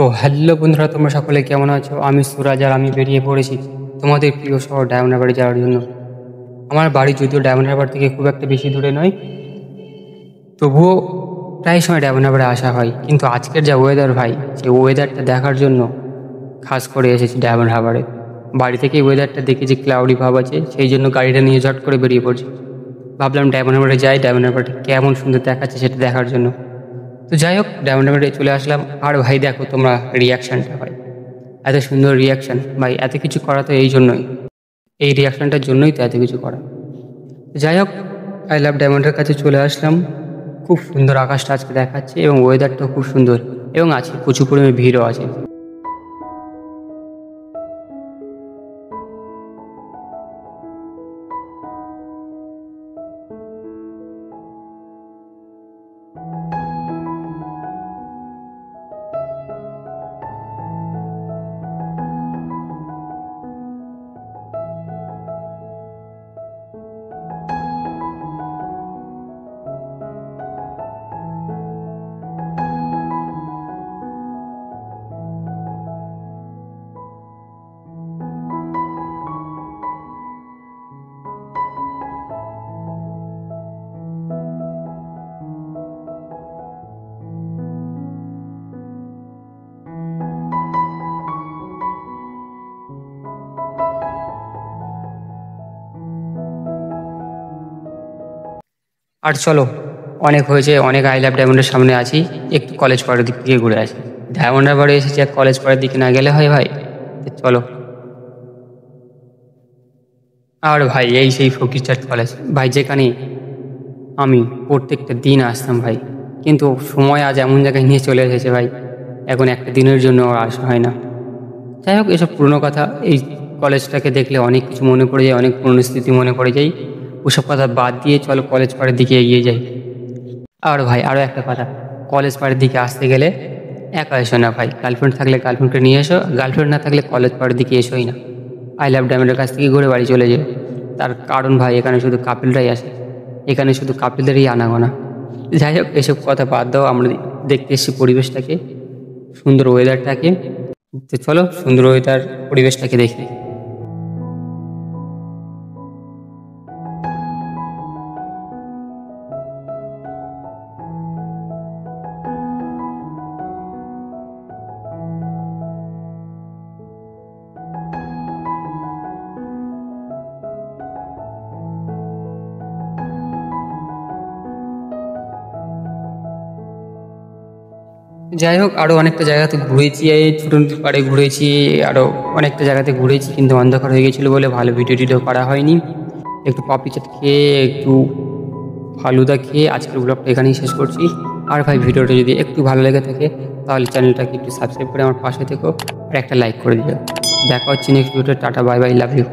তো হ্যালো বন্ধুরা, তোমরা সকলে কেমন আছো? আমি সুরাজ আর আমি বেরিয়ে পড়েছি তোমাদের প্রিয় শহর ডায়মন্ড হারবারে যাওয়ার জন্য। আমার বাড়ি যদিও ডায়মন্ড হারবার থেকে খুব একটা বেশি দূরে নয়, তবুও প্রায় সময় ডায়মন্ড হারবারে আসা হয়। কিন্তু আজকের যা ওয়েদার ভাই, সেই ওয়েদারটা দেখার জন্য খাস করে এসেছি ডায়মন্ড হারবারে। বাড়ি থেকে ওয়েদারটা দেখে যে ক্লাউডি ভাব আছে, সেই জন্য গাড়িটা নিয়ে ঝট করে বেরিয়ে পড়ছি। ভাবলাম ডায়মন্ড হারবারে যাই, ডায়মন্ড হারবারটা কেমন সুন্দর দেখাচ্ছে সেটা দেখার জন্য। তো যাই হোক, ডায়মন্ড হারবারে চলে আসলাম। আর ভাই দেখো তোমরা রিয়াকশানটা ভাই, এত সুন্দর রিয়াকশান ভাই, এত কিছু করা তো এই জন্যই, এই রিয়াকশানটার জন্যই তো এত কিছু করা। যাই হোক, আই লাভ ডায়মন্ডের কাছে চলে আসলাম। খুব সুন্দর আকাশটা আজকে দেখাচ্ছে এবং ওয়েদারটাও খুব সুন্দর, এবং আছে প্রচুর পরিমাণে ভিড়ও আছে। আর চলো, অনেক হয়েছে, অনেক আই লাভ ডায়মন্ডের সামনে আছি, একটু কলেজ পাড়ার দিক থেকে ঘুরে আসি। ডায়মন্ড হারবারে এসেছি, আর কলেজ পাড়ার দিকে না গেলে হয় ভাই? তো চলো। আর ভাই এই সেই ফকিরচাঁদ কলেজ ভাই, যেখানে আমি প্রত্যেকটা দিন আসতাম ভাই। কিন্তু সময় আজ এমন জায়গায় নিয়ে চলে এসেছে ভাই, এখন একটা দিনের জন্য আর আসা হয় না। যাই হোক, এসব পুরনো কথা। এই কলেজটাকে দেখলে অনেক কিছু মনে পড়ে যায়, অনেক পুরনো স্মৃতি মনে পড়ে যায়। ওসব কথা বাদ দিয়ে চলো কলেজ পাড়ের দিকে এগিয়ে যাই। আর ভাই আরও একটা কথা, কলেজ পাড়ের দিকে আসতে গেলে একা এসো না ভাই, গার্লফ্রেন্ড থাকলে গার্লফ্রেন্ডকে নিয়ে এসো, গার্লফ্রেন্ড না থাকলে কলেজ পাড়ের দিকে এসোই না। আই লাভ ডায়মন্ডের কাছ থেকে ঘুরে বাড়ি চলে যাও। তার কারণ ভাই, এখানে শুধু কাপিলরাই আসে, এখানে শুধু কাপিলদেরই আনাগোনা। যাই হোক, এসব কথা বাদ দাও, আমরা দেখতে এসেছি পরিবেশটাকে, সুন্দর ওয়েদারটাকে। তো চলো সুন্দর ওয়েদার পরিবেশটাকে দেখি। যাই হোক, আরও অনেকটা জায়গাতে ঘুরেছি, এই ছোটো নদীর পাড়ে ঘুরেছি, আরও অনেকটা জায়গাতে ঘুরেছি, কিন্তু অন্ধকার হয়ে গেছিলো বলে ভালো ভিডিও টিডিও করা হয়নি। একটু পাপড়ি চাট খেয়ে, একটু ফালুদা খেয়ে আজকের ব্লগটা এখানেই শেষ করছি। আর ভাই ভিডিওটা যদি একটু ভালো লেগে থাকে তাহলে চ্যানেলটাকে একটু সাবস্ক্রাইব করে আমার পাশে থেকো, আর একটা লাইক করে দিও। দেখা হচ্ছে নেক্সট ভিডিওতে। Tata, bye bye, love you.